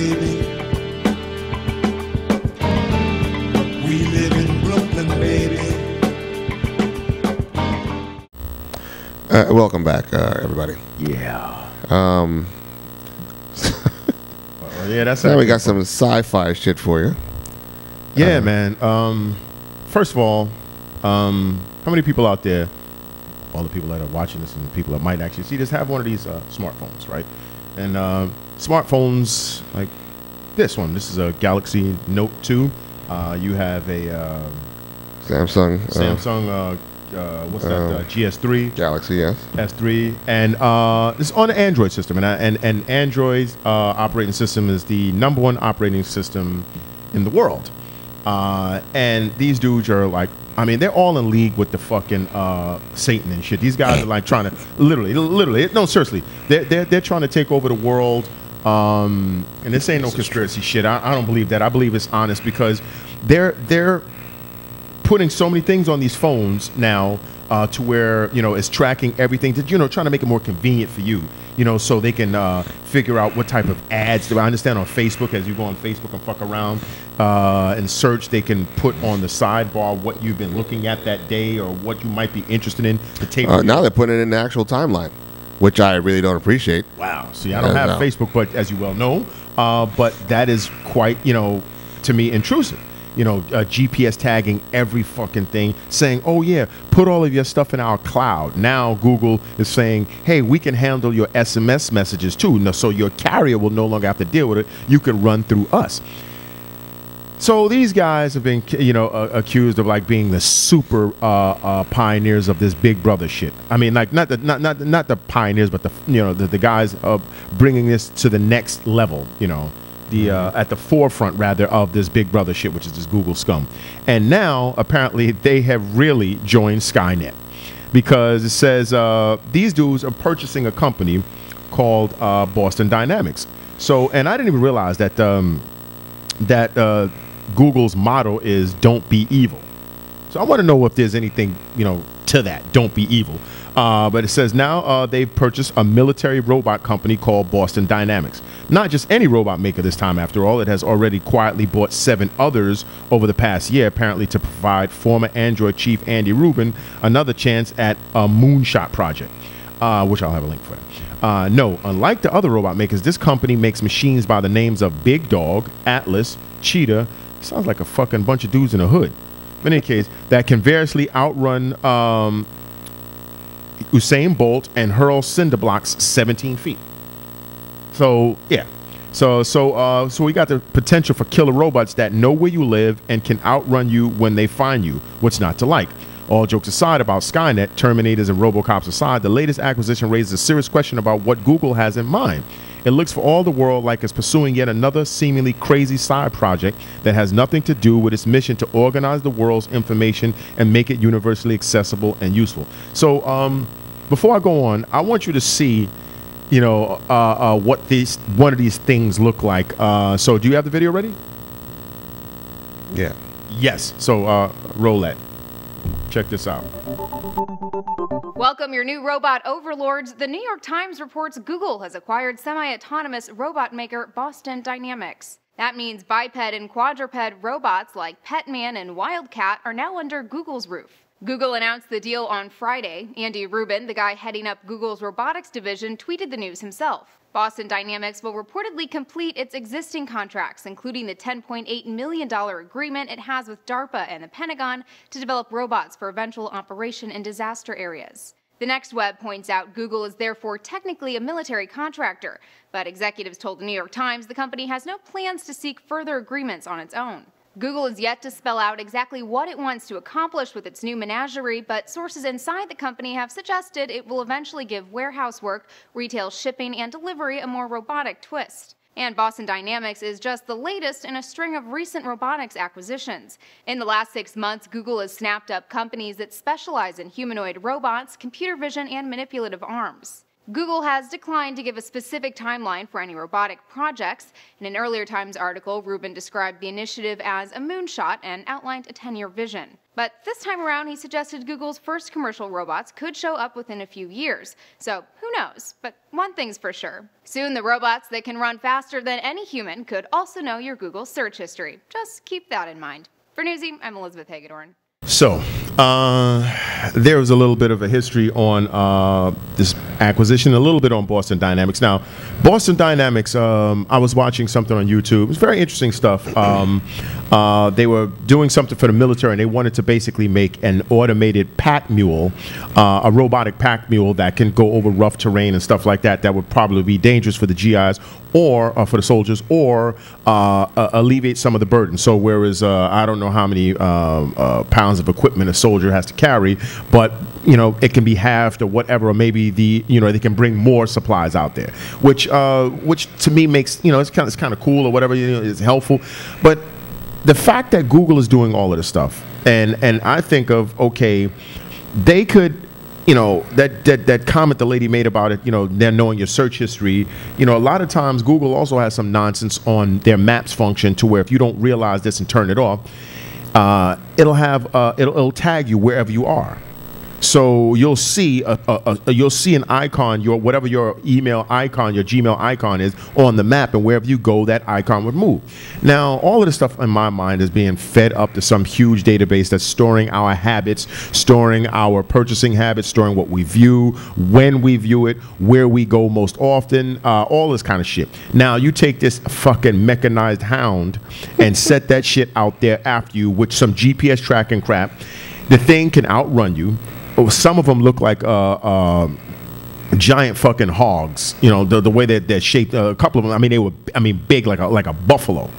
baby. We live in Brooklyn, baby. Welcome back, everybody. Yeah. Yeah, that's now we got some sci-fi shit for you. Yeah, man. First of all, how many people out there, all the people that are watching this and the people that might actually see this, have one of these smartphones, right? And smartphones like this one. This is a Galaxy Note 2. You have a Samsung. What's that? GS3. Galaxy, yes. S3, and it's on the Android system, and Android's operating system is the #1 operating system in the world. And these dudes are like, I mean, they're all in league with the fucking Satan and shit. These guys are like trying to literally, no, seriously, they're trying to take over the world. And this ain't no conspiracy shit. I don't believe that. I believe it's honest because they're putting so many things on these phones now to where, you know, it's tracking everything, to, you know, trying to make it more convenient for you, you know, so they can figure out what type of ads. I understand on Facebook, as you go on Facebook and fuck around and search, they can put on the sidebar what you've been looking at that day or what you might be interested in. Now they're putting it in the actual timeline, which I really don't appreciate. Wow. See, I don't have Facebook, but as you well know, but that is quite, you know, to me, intrusive. You know, GPS tagging every fucking thing, saying, oh yeah, put all of your stuff in our cloud. Now Google is saying, hey, we can handle your SMS messages too. So your carrier will no longer have to deal with it. You can run through us. So these guys have been, you know, accused of like being the super pioneers of this Big Brother shit. I mean, like not the pioneers, but the, you know, the guys of bringing this to the next level, you know. At the forefront rather of this Big Brother shit, which is this Google scum. And now apparently they have really joined Skynet, because it says these dudes are purchasing a company called Boston Dynamics. So, and I didn't even realize that Google's motto is "Don't be evil." So I want to know if there's anything, you know, to that, "Don't be evil." But it says now they've purchased a military robot company called Boston Dynamics. Not just any robot maker this time, after all. It has already quietly bought 7 others over the past year, apparently to provide former Android chief Andy Rubin another chance at a moonshot project, which I'll have a link for that. No, unlike the other robot makers, this company makes machines by the names of Big Dog, Atlas, Cheetah. Sounds like a fucking bunch of dudes in a hood. In any case, that can variously outrun Usain Bolt and hurl cinder blocks 17 feet. So yeah, so we got the potential for killer robots that know where you live and can outrun you when they find you. What's not to like? All jokes aside about Skynet, Terminators, and RoboCops aside, the latest acquisition raises a serious question about what Google has in mind. It looks for all the world like it's pursuing yet another seemingly crazy side project that has nothing to do with its mission to organize the world's information and make it universally accessible and useful. So before I go on, I want you to see, you know, what one of these things look like. So do you have the video ready? Yeah. Yes. So roll that. Check this out. Welcome your new robot overlords. The New York Times reports Google has acquired semi-autonomous robot maker Boston Dynamics. That means biped and quadruped robots like Petman and Wildcat are now under Google's roof. Google announced the deal on Friday. Andy Rubin, the guy heading up Google's robotics division, tweeted the news himself. Boston Dynamics will reportedly complete its existing contracts, including the $10.8 million agreement it has with DARPA and the Pentagon to develop robots for eventual operation in disaster areas. The Next Web points out Google is therefore technically a military contractor, but executives told the New York Times the company has no plans to seek further agreements on its own. Google is yet to spell out exactly what it wants to accomplish with its new menagerie, but sources inside the company have suggested it will eventually give warehouse work, retail shipping, and delivery a more robotic twist. And Boston Dynamics is just the latest in a string of recent robotics acquisitions. In the last 6 months, Google has snapped up companies that specialize in humanoid robots, computer vision, and manipulative arms. Google has declined to give a specific timeline for any robotic projects. In an earlier Times article, Rubin described the initiative as a moonshot and outlined a 10-year vision. But this time around, he suggested Google's first commercial robots could show up within a few years. So who knows? But one thing's for sure. Soon the robots that can run faster than any human could also know your Google search history. Just keep that in mind. For Newsy, I'm Elizabeth Hagedorn. So, there was a little bit of a history on this acquisition, a little bit on Boston Dynamics. Now, Boston Dynamics, I was watching something on YouTube. It was very interesting stuff. They were doing something for the military, and they wanted to basically make an automated pack mule, a robotic pack mule that can go over rough terrain and stuff like that. That would probably be dangerous for the GIs or for the soldiers, or alleviate some of the burden. So whereas I don't know how many pounds of equipment a soldier has to carry, but it can be halved or whatever, or maybe they can bring more supplies out there, which to me makes it's kind of cool or whatever, it's helpful. But the fact that Google is doing all of this stuff, and I think of, okay, they could, that comment the lady made about it, they're knowing your search history. A lot of times Google also has some nonsense on their maps function to where if you don't realize this and turn it off, it'll tag you wherever you are. So you'll see an icon, whatever your email icon, your Gmail icon is on the map, and wherever you go, that icon would move. Now, all of this stuff in my mind is being fed up to some huge database that's storing our habits, storing our purchasing habits, storing what we view, when we view it, where we go most often, all this kind of shit. Now, you take this fucking mechanized hound and set that shit out there after you with some GPS tracking crap. The thing can outrun you. Some of them look like giant fucking hogs. The way that they're shaped. A couple of them, they were big like a buffalo.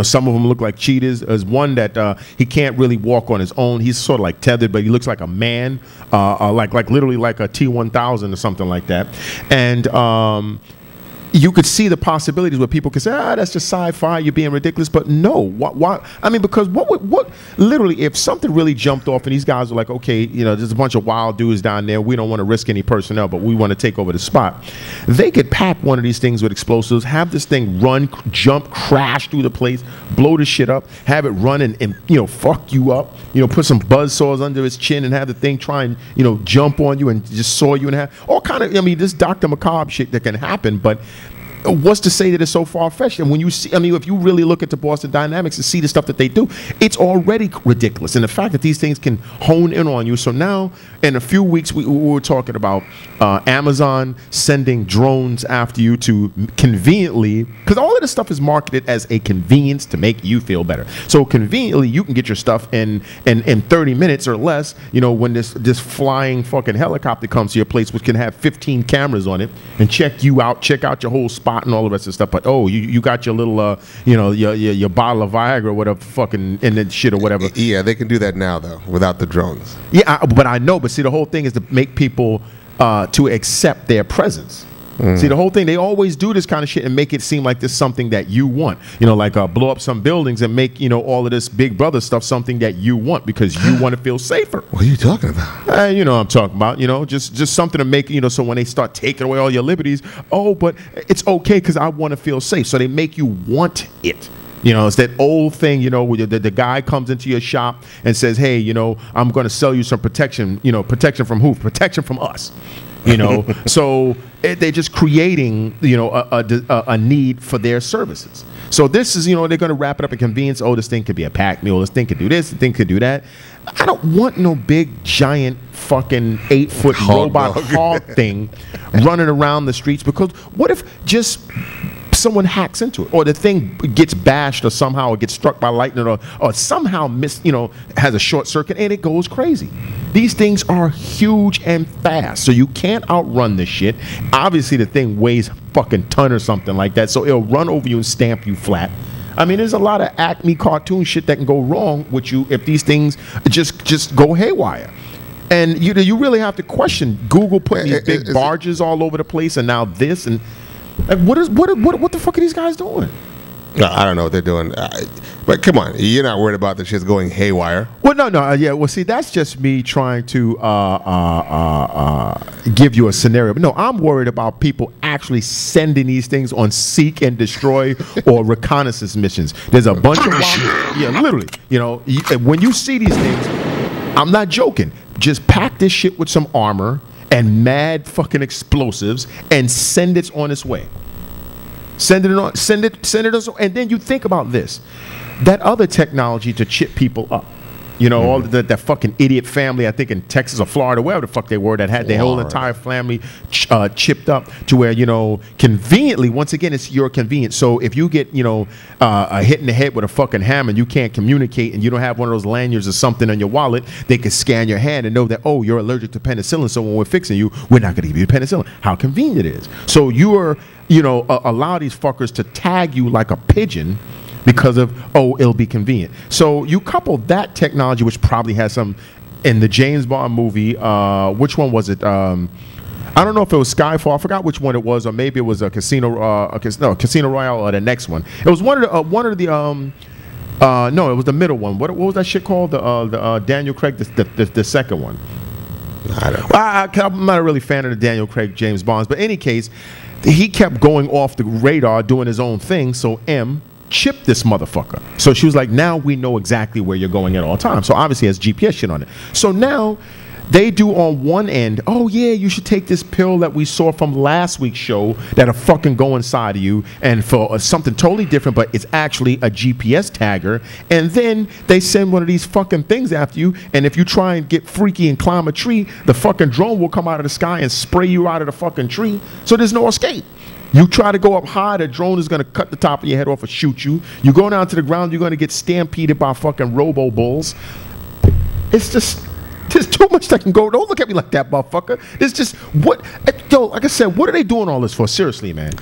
Some of them look like cheetahs. There's one that he can't really walk on his own. He's sort of like tethered, but he looks like a man, like literally like a T-1000 or something like that. And you could see the possibilities where people could say, that's just sci-fi, you're being ridiculous. But no, why? Because what literally, if something really jumped off and these guys are like, okay, there's a bunch of wild dudes down there, we don't want to risk any personnel, but we want to take over the spot. They could pack one of these things with explosives, have this thing run, jump, crash through the place, blow the shit up, have it run and fuck you up, put some buzzsaws under its chin and have the thing try and, jump on you and just saw you in half. All kind of, this Dr. Macabre shit that can happen, but what's to say that it's so far-fetched? And when you see, if you really look at the Boston Dynamics and see the stuff that they do, it's already ridiculous. And the fact that these things can hone in on you. So now, in a few weeks, we were talking about Amazon sending drones after you to conveniently, because all of this stuff is marketed as a convenience to make you feel better. So conveniently, you can get your stuff in 30 minutes or less, when this flying fucking helicopter comes to your place, which can have 15 cameras on it and check you out, check out your whole spot and all the rest of the stuff. But you got your little your bottle of Viagra or whatever fucking and then shit or whatever. Yeah, they can do that now though without the drones. Yeah, but I know. But see, the whole thing is to make people to accept their presence. See, the whole thing, they always do this kind of shit and make it seem like this is something that you want. Like blow up some buildings and make, all of this Big Brother stuff something that you want because you want to feel safer. What are you talking about? You know what I'm talking about. Just something to make, so when they start taking away all your liberties, but it's okay because I want to feel safe. So they make you want it. It's that old thing, where the guy comes into your shop and says, hey, I'm going to sell you some protection. Protection from who? Protection from us. So they're just creating, a need for their services. So this is, they're going to wrap it up in convenience. This thing could be a pack mule. This thing could do this. This thing could do that. I don't want no big, giant, fucking 8-foot robot hog thing running around the streets, because what if just someone hacks into it, or the thing gets bashed, or somehow it gets struck by lightning, or somehow has a short circuit and it goes crazy. These things are huge and fast, so you can't outrun this shit. Obviously, the thing weighs a fucking ton or something like that, so it'll run over you and stamp you flat. There's a lot of Acme cartoon shit that can go wrong with you if these things just go haywire. And you really have to question Google putting these big barges all over the place, and now this and. What the fuck are these guys doing? I don't know what they're doing. But come on, you're not worried about the shit's going haywire. Well, But no, yeah. Well, see, that's just me trying to give you a scenario. But no, I'm worried about people actually sending these things on seek and destroy or reconnaissance missions. There's a bunch of literally. You know, when you see these things, I'm not joking. Just pack this shit with some armor and mad fucking explosives and send it on its way. Send it on. Send it on. And then you think about this: that other technology to chip people up. You know, all that fucking idiot family, I think in Texas or Florida, wherever the fuck they were, that had their whole entire family chipped up to where, you know, conveniently, once again, it's your convenience. So if you get, you know, a hit in the head with a fucking hammer and you can't communicate and you don't have one of those lanyards or something on your wallet, they could scan your hand and know that, oh, you're allergic to penicillin. So when we're fixing you, we're not going to give you penicillin. How convenient it is. So you are, you know, allow these fuckers to tag you like a pigeon because of, oh, it'll be convenient. So you couple that technology, which probably has some in the James Bond movie. Which one was it? I don't know if it was Skyfall. I forgot which one it was, or maybe it was a Casino Royale, or the next one. It was one of the no, it was the middle one. What was that shit called? The Daniel Craig, the second one. I don't know. I'm not a really fan of the Daniel Craig James Bonds, but in any case, he kept going off the radar, doing his own thing. So M chipped this motherfucker. So she was like, now we know exactly where you're going at all times. So obviously it has GPS shit on it. So now they do on one end, oh yeah, you should take this pill that we saw from last week's show that'll fucking go inside of you, and for something totally different, but it's actually a GPS tagger. And then they send one of these fucking things after you, and if you try and get freaky and climb a tree, the fucking drone will come out of the sky and spray you out of the fucking tree. So there's no escape. You try to go up high, the drone is going to cut the top of your head off or shoot you. You go down to the ground, you're going to get stampeded by fucking robo-bulls. It's just, there's too much that can go. Don't look at me like that, motherfucker. There's just, yo, like I said, what are they doing all this for? Seriously, man.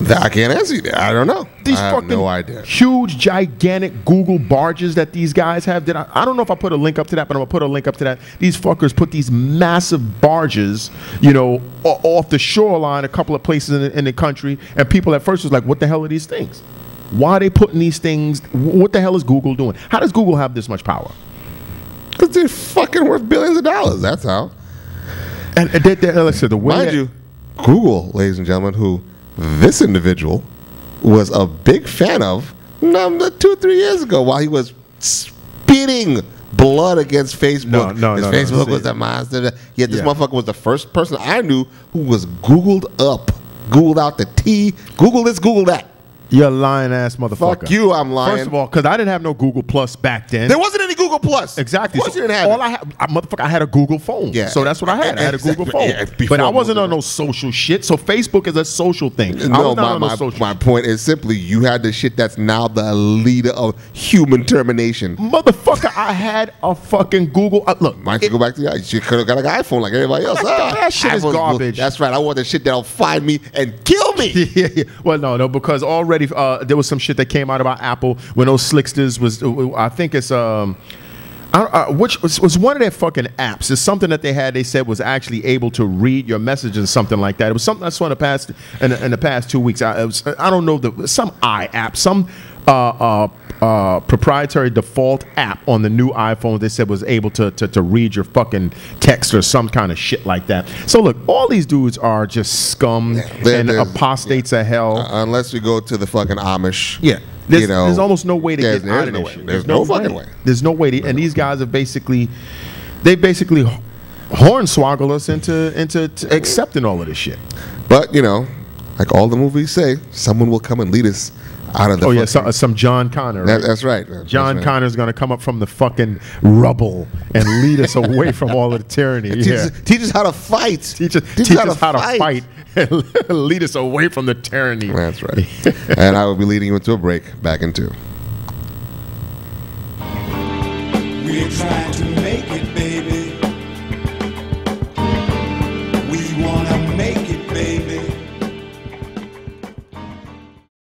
I can't answer you that. I don't know. These I have no idea. Huge, gigantic Google barges that these guys have. I don't know if I put a link up to that, but I'm going to put a link up to that. These fuckers put these massive barges, you know, off the shoreline, a couple of places in the country, and people at first was like, what the hell are these things? Why are they putting these things? What the hell is Google doing? How does Google have this much power? Because they're fucking worth billions of dollars. That's how. And listen, the way mind you, Google, ladies and gentlemen, who this individual was a big fan of 2-3 years ago while he was spitting blood against Facebook. Facebook was a monster. Yet this motherfucker was the first person I knew who was Googled out the T. Google this, Google that. You're a lying ass motherfucker. Fuck you, I'm lying. First of all, because I didn't have no Google Plus back then. There wasn't any Google Plus. Exactly. Of course you didn't have motherfucker, I had a Google phone. Yeah. So that's what I had. I had a Google phone. Yeah, but I wasn't on no social shit. So Facebook is a social thing. No, my point is simply you had the shit that's now the leader of human termination. Motherfucker, I had a fucking Google. Look. Why don't you go back to that? You could have got an iPhone like everybody else. That shit is garbage. That's right. I want the shit that'll find me and kill me. Yeah. Well, no, because already there was some shit that came out about Apple when those slicksters was, I think it's which was one of their fucking apps. It's something that they had. They said was actually able to read your messages and something like that. It was something I saw in the past 2 weeks. I don't know, some app, some proprietary default app on the new iPhone. They said was able to read your fucking text or some kind of shit like that. So look, all these dudes are just scum and apostates of hell. Unless we go to the fucking Amish. Yeah. There's almost no way to get out of this shit. There's no fucking way. There's no way to, and these guys are basically hornswoggle us into accepting all of this shit. But, you know, like all the movies say, someone will come and lead us out of the some John Connor. Right? That's right. John Connor's going to come up from the fucking rubble and lead us away from all of the tyranny. Teach us how to fight. Teach us how to fight and lead us away from the tyranny. That's right. And I will be leading you into a break. Back in 2. We're trying to make it, baby. We want to make it, baby.